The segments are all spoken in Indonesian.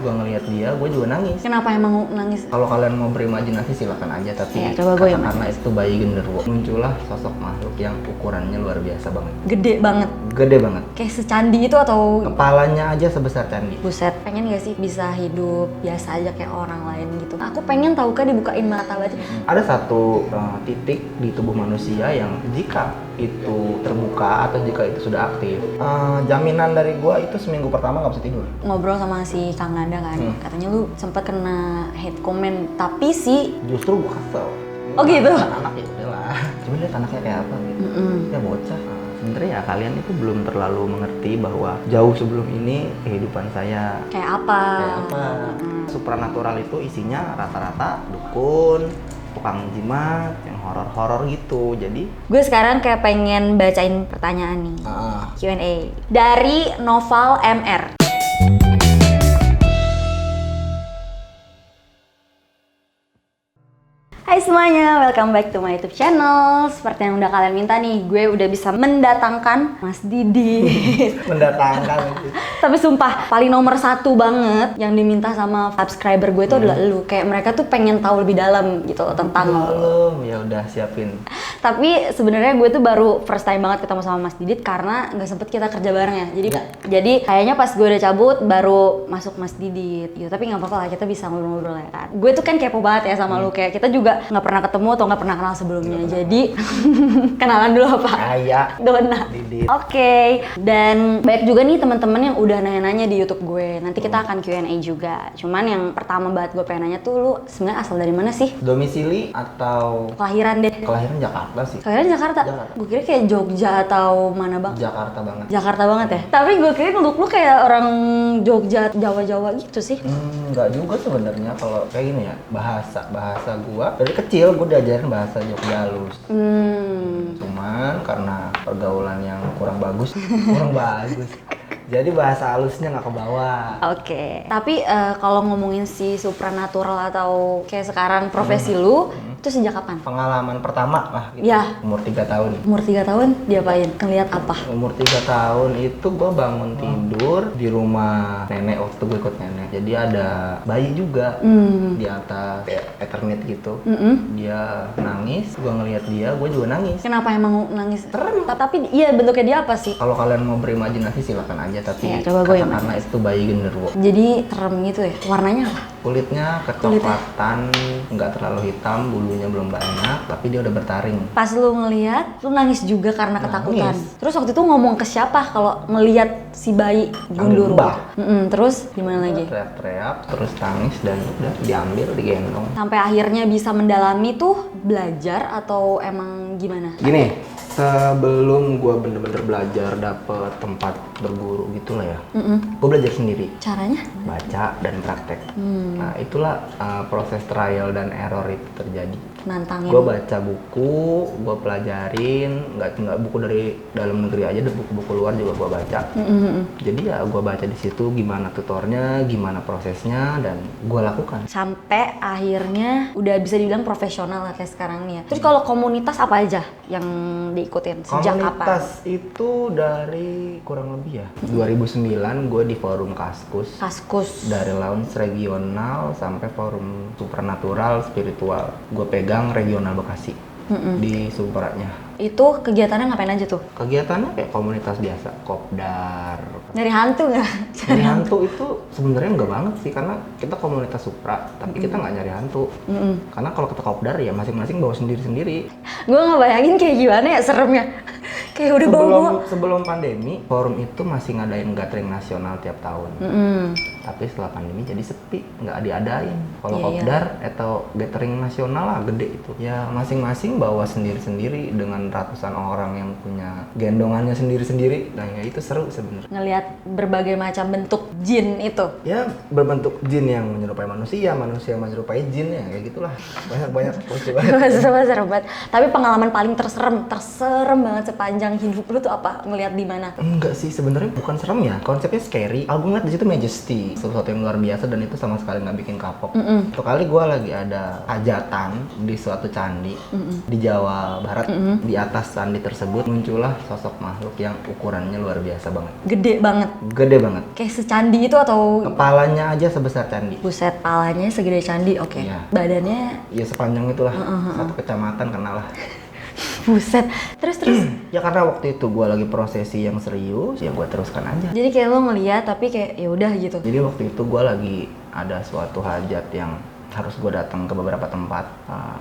gue ngelihat dia, gue juga nangis. Kenapa emang nangis? Kalau kalian mau berimajinasi silakan aja, tapi Ya, coba gue karena itu bayi genderuwo, muncullah sosok makhluk yang ukurannya luar biasa banget. Gede banget. Gede banget. Kayak secandi itu atau Kepalanya aja sebesar candi. buset, pengen gak sih bisa hidup biasa aja kayak orang lain gitu? Aku pengen tahu kan dibukain mata batin. Ada satu titik di tubuh manusia yang jika itu terbuka atau jika itu sudah aktif, jaminan dari gua itu seminggu pertama nggak bisa tidur. Ngobrol sama si Kang Nanda kan, katanya lu sempat kena hate comment, tapi sih Justru gua kesel. Oh gitu? Anak ya udahlah. Coba lihat anaknya kayak apa gitu. Ya bocah. Sebenarnya ya kalian itu belum terlalu mengerti bahwa jauh sebelum ini kehidupan saya kayak apa? kayak apa. Supranatural itu isinya rata-rata dukun, tukang jimat, yang horor-horor gitu. Jadi Gue sekarang kayak pengen bacain pertanyaan nih. Q&A dari Noval MR. Hai semuanya, welcome back to my YouTube channel. Seperti yang udah kalian minta nih, gue udah bisa mendatangkan Mas Didit. mendatangkan itu. Tapi sumpah, paling nomor satu banget yang diminta sama subscriber gue itu adalah lu. Kayak mereka tuh pengen tahu lebih dalam gitu tentang lu. Ya udah siapin. Tapi sebenarnya gue tuh baru first time banget ketemu sama Mas Didit karena nggak sempet kita kerja bareng ya. Jadi kayaknya pas gue udah cabut baru masuk Mas Didit gitu. Tapi nggak apa-apa lah, kita bisa ngobrol-ngobrol ya kan. Gue tuh kan kepo banget ya sama lu, kayak kita juga nggak pernah ketemu atau nggak pernah kenal sebelumnya. Jadi kenalan dulu apa? Kayak Dona. Didit. Oke. Dan banyak juga nih teman-teman yang udah nanya-nanya di YouTube gue. Nanti kita akan Q&A juga. Cuman yang pertama banget gue pengen nanya tuh, lu sebenarnya asal dari mana sih? Domisili atau Kelahiran deh. kelahiran Jakarta sih? Kelahiran Jakarta? Jakarta. Gue kira kayak Jogja atau mana bang? Jakarta banget. Jakarta banget ya? Tapi gue kira lu kayak orang Jogja, Jawa-Jawa gitu sih. Enggak juga sebenarnya. Kalau kayak gini ya, bahasa gua dari kecil gua diajarin bahasa Jogja halus. Cuman karena pergaulan yang kurang bagus, jadi bahasa halusnya nggak ke bawah. Oke. Tapi kalau ngomongin si supranatural atau kayak sekarang profesi lu, itu sejak kapan? Pengalaman pertama lah gitu. Ya. Umur 3 tahun. Umur 3 tahun diapain? Ngeliat apa? Umur 3 tahun itu gua bangun tidur di rumah nenek waktu gue ikut nenek. Jadi ada bayi juga di atas kayak Ethernet gitu. Dia nangis, gua ngelihat dia, gue juga nangis. Kenapa emang nangis? Tapi iya, bentuknya dia apa sih? Kalau kalian mau berimajinasi silakan aja, tapi Ya, coba gue karena itu bayi genderuwo. Jadi serem gitu ya? Warnanya apa? Kulitnya kecoklatan, nggak terlalu hitam, bulunya belum banyak, tapi dia udah bertaring. Pas lu ngeliat, lu nangis juga karena ketakutan. Nangis. Terus waktu itu ngomong ke siapa kalau ngeliat si bayi genderuwo? Mbah. Terus gimana lagi? Teriak-teriak, terus tangis dan udah diambil, digendong. Sampai akhirnya bisa mendalami tuh belajar atau emang gimana? Gini, sebelum gue bener-bener belajar dapet tempat berguru gitu lah ya, gue belajar sendiri. Caranya? Baca dan praktek. Nah itulah proses trial dan error itu terjadi. Nantangin. Gue baca buku, gue pelajarin, nggak buku dari dalam negeri aja, buku-buku luar juga gue baca. Jadi ya gue baca di situ gimana tutornya, gimana prosesnya, dan gue lakukan. Sampai akhirnya udah bisa dibilang profesional lah kayak sekarang nih ya. Terus kalau komunitas apa aja yang diikutin? Sejak Komunitas kapan? itu dari kurang lebih ya 2009 gue di forum Kaskus. Kaskus. Dari lounge regional sampai forum supernatural spiritual. Gue pegang regional Bekasi di Sumperatnya. Itu kegiatannya ngapain aja tuh? Kegiatannya kayak komunitas biasa, kopdar. Nyari hantu nggak? Nyari hantu itu sebenarnya nggak banget sih, karena kita komunitas supra, tapi kita nggak nyari hantu. Karena kalau kita kopdar ya masing-masing bawa sendiri-sendiri. Gue nggak bayangin kayak gimana ya seremnya. Kayak udah bawa. Sebelum pandemi, forum itu masih ngadain gathering nasional tiap tahun. Tapi setelah pandemi jadi sepi, nggak diadain. Kalau kopdar atau gathering nasional lah gede itu. Ya masing-masing bawa sendiri-sendiri dengan ratusan orang yang punya gendongannya sendiri-sendiri. Nah ya itu seru sebenarnya. Ngelihat berbagai macam bentuk jin itu. Ya berbentuk jin yang menyerupai manusia, manusia yang menyerupai jin, ya kayak gitulah. Banyak lucu banget. Serem banget. Tapi pengalaman paling terserem banget sepanjang hidup lu tuh apa? Ngelihat di mana? Enggak sih, sebenarnya bukan serem ya. Konsepnya scary. Aku ngeliat di situ majesty. jadi sesuatu yang luar biasa dan itu sama sekali nggak bikin kapok. Satu kali gue lagi ada hajatan di suatu candi di Jawa Barat. Di atas candi tersebut muncullah sosok makhluk yang ukurannya luar biasa banget. Gede banget. Gede banget. Kayak secandi itu atau? Kepalanya aja sebesar candi. Buset, palanya segede candi, oke. Iya. Badannya? Ya sepanjang itulah, satu kecamatan kenal lah. Buset. Terus? Ya karena waktu itu gue lagi prosesi yang serius, ya gue teruskan aja. Jadi kayak lo ngeliat tapi kayak ya udah gitu. Jadi waktu itu gue lagi ada suatu hajat yang harus gue datang ke beberapa tempat.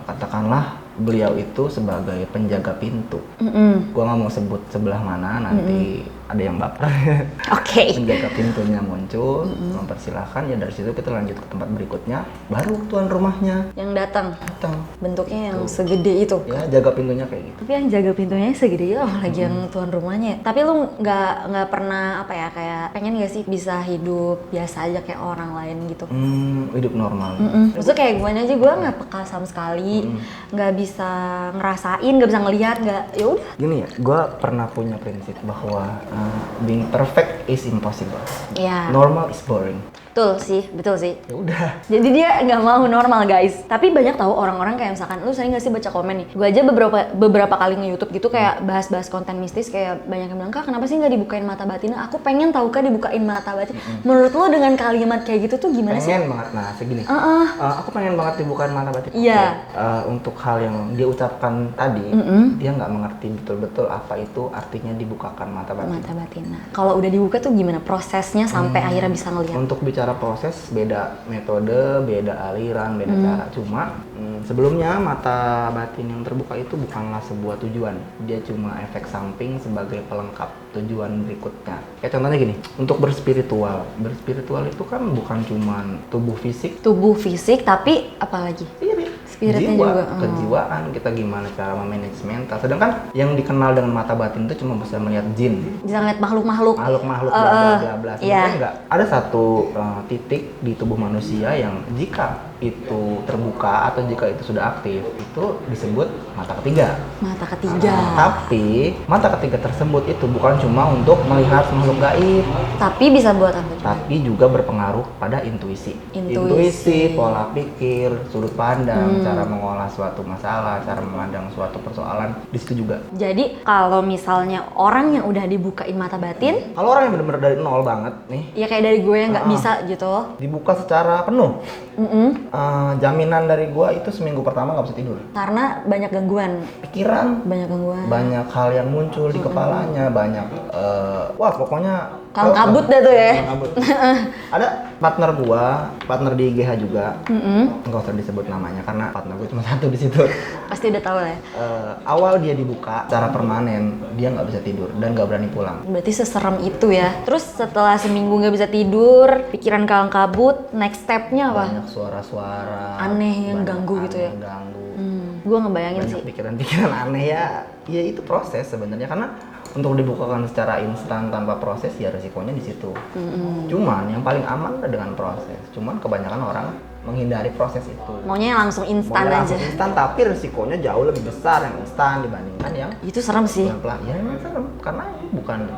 Katakanlah beliau itu sebagai penjaga pintu. Gue nggak mau sebut sebelah mana, nanti ada yang baper. Oke. Penjaga pintunya muncul, mempersilahkan, ya dari situ kita lanjut ke tempat berikutnya. Baru tuan rumahnya Yang datang. Bentuknya yang Tuh. segede itu. Ya jaga pintunya kayak gitu. Tapi yang jaga pintunya segede itu apalagi yang tuan rumahnya. Tapi lu nggak pernah apa ya, kayak pengen gak sih bisa hidup biasa aja kayak orang lain gitu? Hidup normal. Maksudnya kayak gue aja, gue nggak peka sama sekali, nggak bisa ngerasain, nggak bisa ngelihat, nggak, ya udah. Gini ya, gue pernah punya prinsip bahwa being perfect is impossible. Iya. Normal is boring. Betul sih. Ya udah. Jadi dia nggak mau normal guys. Tapi banyak tahu orang-orang kayak misalkan, lu sering nggak sih baca komen nih? Gue aja beberapa kali nge-YouTube gitu kayak bahas-bahas konten mistis, kayak banyak yang bilang, Kak kenapa sih nggak dibukain mata batinnya? Aku pengen tahu Kak dibukain mata batin. Menurut lo dengan kalimat kayak gitu tuh gimana sih? Pengen banget, nah segini. Aku pengen banget dibukain mata batin. Iya. Untuk hal yang dia ucapkan tadi, dia nggak mengerti betul-betul apa itu artinya dibukakan mata batin. Mata batin. Nah, kalau udah dibuka tuh gimana prosesnya sampai akhirnya bisa ngelihat? Untuk bicara proses, beda metode, beda aliran, beda cara. Cuma sebelumnya mata batin yang terbuka itu bukanlah sebuah tujuan. Dia cuma efek samping sebagai pelengkap tujuan berikutnya. Kayak contohnya gini, untuk berspiritual. Berspiritual itu kan bukan cuma tubuh fisik. Tubuh fisik, tapi apalagi? Spiritnya Jiwa, juga. kejiwaan, kita gimana cara memanage mental. Sedangkan yang dikenal dengan mata batin itu cuma bisa melihat jin. Bisa ngeliat makhluk-makhluk. Makhluk-makhluk bla bla bla bla. Iya. Sebenarnya enggak. Ada satu titik di tubuh manusia yang jika itu terbuka atau jika itu sudah aktif, itu disebut mata ketiga. Mata ketiga. Tapi mata ketiga tersebut itu bukan cuma untuk melihat makhluk gaib, Tapi bisa buat apa? tapi juga berpengaruh pada intuisi. Intuisi. Pola pikir, sudut pandang, cara mengolah suatu masalah, cara memandang suatu persoalan, di situ juga. Jadi kalau misalnya orang yang udah dibukain mata batin, Kalau orang yang benar-benar dari nol banget nih, ya kayak dari gue yang nggak bisa gitu. dibuka secara penuh, jaminan dari gua itu seminggu pertama nggak bisa tidur. Karena banyak gangguan. Pikiran, banyak hal yang muncul di kepalanya, banyak wah pokoknya Kalang kabut dah tuh ya. kalang kabut. Ada partner gua, partner di IGH juga, nggak usah disebut namanya karena partner gua cuma satu di situ. Pasti udah tahu lah ya. Awal dia dibuka secara permanen, dia nggak bisa tidur dan nggak berani pulang. Berarti seserem itu ya. Terus setelah seminggu nggak bisa tidur, pikiran kalang kabut, next stepnya apa? Banyak suara-suara Aneh yang banyak ganggu gitu ya? aneh yang ganggu. Gue ngebayangin Banyak sih. pikiran-pikiran aneh ya itu proses sebenarnya, karena untuk dibukakan secara instan tanpa proses ya resikonya di situ. Cuman yang paling aman adalah dengan proses. Cuman kebanyakan orang menghindari proses itu. Maunya yang langsung instan Maunya aja. langsung instan, tapi resikonya jauh lebih besar yang instan dibandingkan yang Itu serem sih. pelan-pelan. Ya memang serem karena ini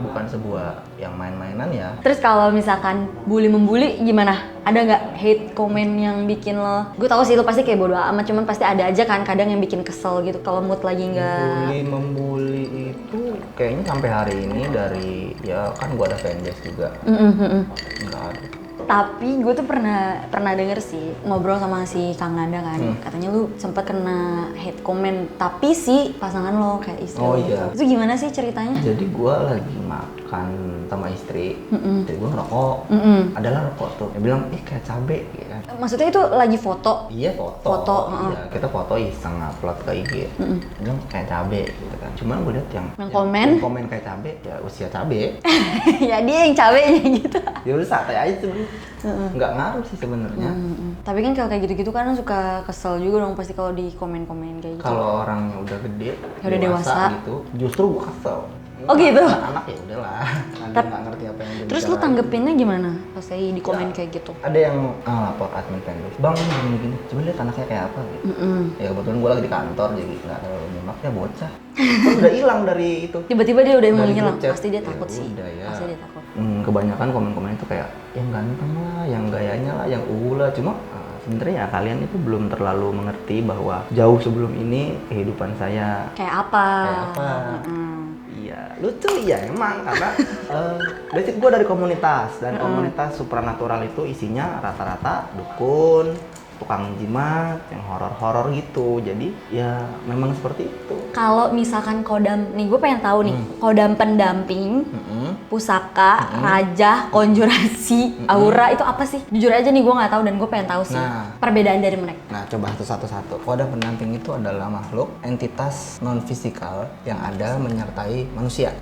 bukan sebuah yang main-mainan ya. Terus kalau misalkan bully-membuli gimana? Ada nggak hate comment yang bikin lo? Gue tahu sih lo pasti kayak bodo amat, cuman pasti ada aja kan kadang yang bikin kesel gitu kalau mood lagi nggak. Membuli itu kayaknya sampai hari ini dari ya kan gua ada fanbase juga. Nggak ada. Tapi gue tuh pernah denger sih ngobrol sama si Kang Nanda kan, katanya lu sempet kena hate comment, tapi si pasangan lo kayak istri Oh lo. iya. Itu gimana sih ceritanya? Jadi gua lagi makan sama istri, istri gua ngerokok, adalah rokok tuh. Dia bilang, kayak cabe, gitu kan. Maksudnya itu lagi foto? Iya foto, iya kita foto iseng upload ke IG. Dia bilang kayak cabe, gitu kan. Cuman gue liat yang komen kayak cabe, ya usia cabe. Ya dia yang cabenya gitu. Ya udah santai aja sebenarnya, nggak ngaruh sih sebenarnya. Tapi kan kalau kayak gitu-gitu kan suka kesel juga dong pasti kalau di komen-komen kayak gitu. Kalau orangnya udah gede, Udah dewasa. gitu, justru gua kesel. Oh gitu? Anak-anak ya udahlah, nanti nggak ngerti apa yang dia Terus lu bicarain. tanggepinnya gimana pas lagi di komen kayak gitu? Ada yang lapor admin fanbase, bang gini, coba lihat anaknya kayak apa gitu. Ya kebetulan gue lagi di kantor jadi nggak terlalu nyimak, ya bocah. Kan udah hilang dari itu. Tiba-tiba dia udah mau Dari ngilang, grup chat. pasti dia Ya takut sih. udah ya. Pasti dia takut. Kebanyakan komen-komen itu kayak yang ganteng lah, yang gayanya lah, yang lah. Cuma sebenarnya ya kalian itu belum terlalu mengerti bahwa jauh sebelum ini kehidupan saya Kayak apa? Iya, lucu ya emang karena basic gue dari komunitas dan komunitas supranatural itu isinya rata-rata dukun, tukang jimat, yang horor-horor gitu. Jadi ya memang seperti itu. Kalau misalkan kodam, nih gue pengen tahu nih, kodam pendamping, pusaka, raja, konjurasi, aura itu apa sih? Jujur aja nih gue nggak tahu dan gue pengen tahu sih perbedaan dari mereka. Nah, coba satu-satu. Kodam pendamping itu adalah makhluk entitas non fisikal yang ada menyertai manusia.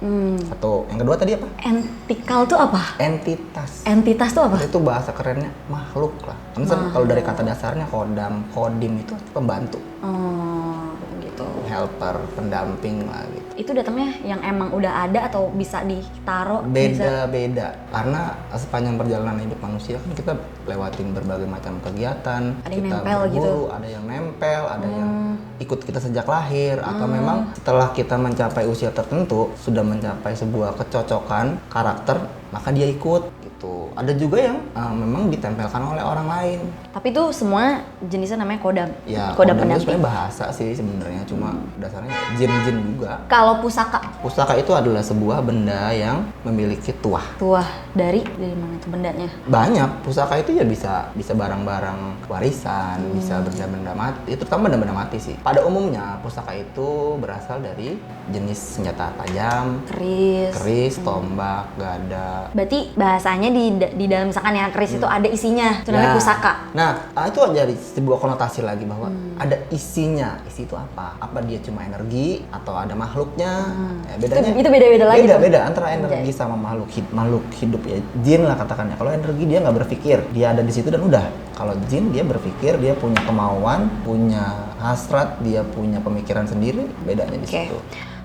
Satu. Yang kedua tadi apa? Entikal tuh apa? Entitas. Entitas tuh apa? Itu bahasa kerennya makhluk lah. Karena kalau dari kata dasarnya kodam, kodim itu pembantu. Oh, gitu. Helper, pendamping lah gitu. Itu datangnya yang emang udah ada atau bisa ditaruh? Beda-beda. Karena sepanjang perjalanan hidup manusia kan kita lewatin berbagai macam kegiatan. Ada yang kita nempel berburu, gitu? ada yang nempel, ada yang ikut kita sejak lahir. Atau memang setelah kita mencapai usia tertentu, sudah mencapai sebuah kecocokan karakter, maka dia ikut gitu. Ada juga yang memang ditempelkan oleh orang lain. Tapi itu semua jenisnya namanya kodam. Ya, kodam itu pendamping. sebenarnya bahasa sih sebenarnya, cuma dasarnya jin-jin juga. Kalau pusaka, Pusaka itu adalah sebuah benda yang memiliki tuah. tuah dari mana tuh bendanya? Banyak. Pusaka itu ya bisa barang-barang warisan, bisa benda-benda mati, terutama benda-benda mati sih. Pada umumnya pusaka itu berasal dari jenis senjata tajam, keris, tombak, gada. Berarti bahasanya di dalam misalkan ya keris itu ada isinya, itu namanya pusaka. Nah, itu jadi sebuah konotasi lagi bahwa ada isinya. Isi itu apa? Apa dia cuma energi atau ada makhluknya? Ya, bedanya Itu beda-beda lagi tuh. Beda antara energi sama makhluk hidup ya. Jin lah katakannya. Kalau energi dia nggak berpikir, dia ada di situ dan udah. Kalau jin dia berpikir, dia punya kemauan, punya hasrat, dia punya pemikiran sendiri. Bedanya di situ.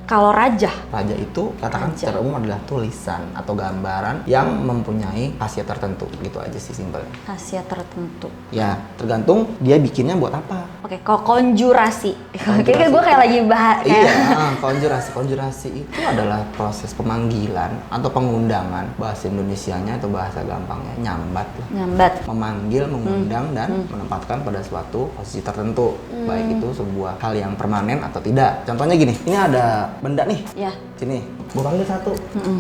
Kalau raja itu katakan secara umum adalah tulisan atau gambaran yang mempunyai khasiat tertentu, gitu aja sih simpelnya. khasiat tertentu. Ya, tergantung dia bikinnya buat apa. Oke, kalau konjurasi. Kayaknya gue kayak lagi bahas. Iya, konjurasi itu adalah proses pemanggilan atau pengundangan, bahasa Indonesianya atau bahasa gampangnya nyambat lah. Nyambat. Memanggil, mengundang dan menempatkan pada suatu posisi tertentu, baik itu sebuah hal yang permanen atau tidak. Contohnya gini, ini ada benda nih. Ya. Sini, gue panggil satu,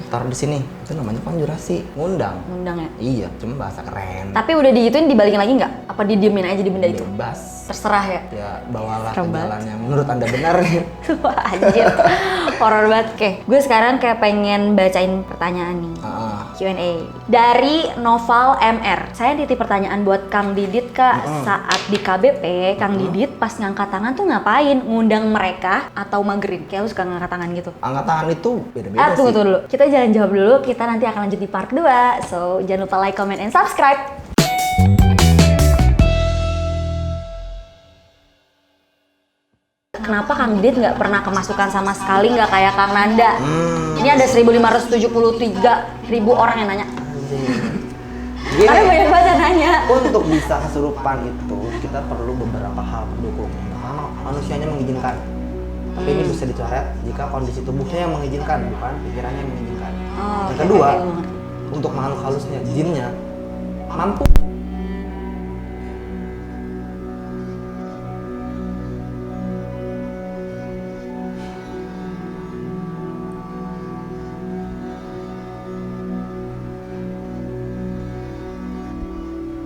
taruh di sini. Itu namanya konjurasi, ngundang. Ngundang ya. Iya, cuma bahasa keren. Tapi udah digituin dibalikin lagi nggak? Apa didiemin aja di benda itu? Bebas. Terserah ya. Ya, bawalah ke Serem jalan yang menurut Anda benar. Wah, anjir. Horor banget. Oke, gue sekarang kayak pengen bacain pertanyaan nih. Q&A. Dari Noval MR. Saya titip pertanyaan buat Kang Didit, Kak. Saat di KBP, Kang Didit pas ngangkat tangan tuh ngapain? Ngundang mereka atau magerin? Kayak lu suka ngangkat tangan gitu. Angkat tangan itu beda-beda sih. Tunggu dulu. Kita jangan jawab dulu. Kita nanti akan lanjut di part 2. So, jangan lupa like, comment, and subscribe. Kenapa Kang Didit nggak pernah kemasukan sama sekali, nggak kayak Kang Nanda? Ini ada 1.573.000 orang yang nanya. Gini, Karena banyak banget yang nanya. untuk bisa kesurupan itu kita perlu beberapa hal pendukung. Pertama, manusianya mengizinkan. Tapi ini bisa dicoret jika kondisi tubuhnya yang mengizinkan, bukan pikirannya yang mengizinkan. Yang kedua, untuk makhluk halusnya, jinnya mampu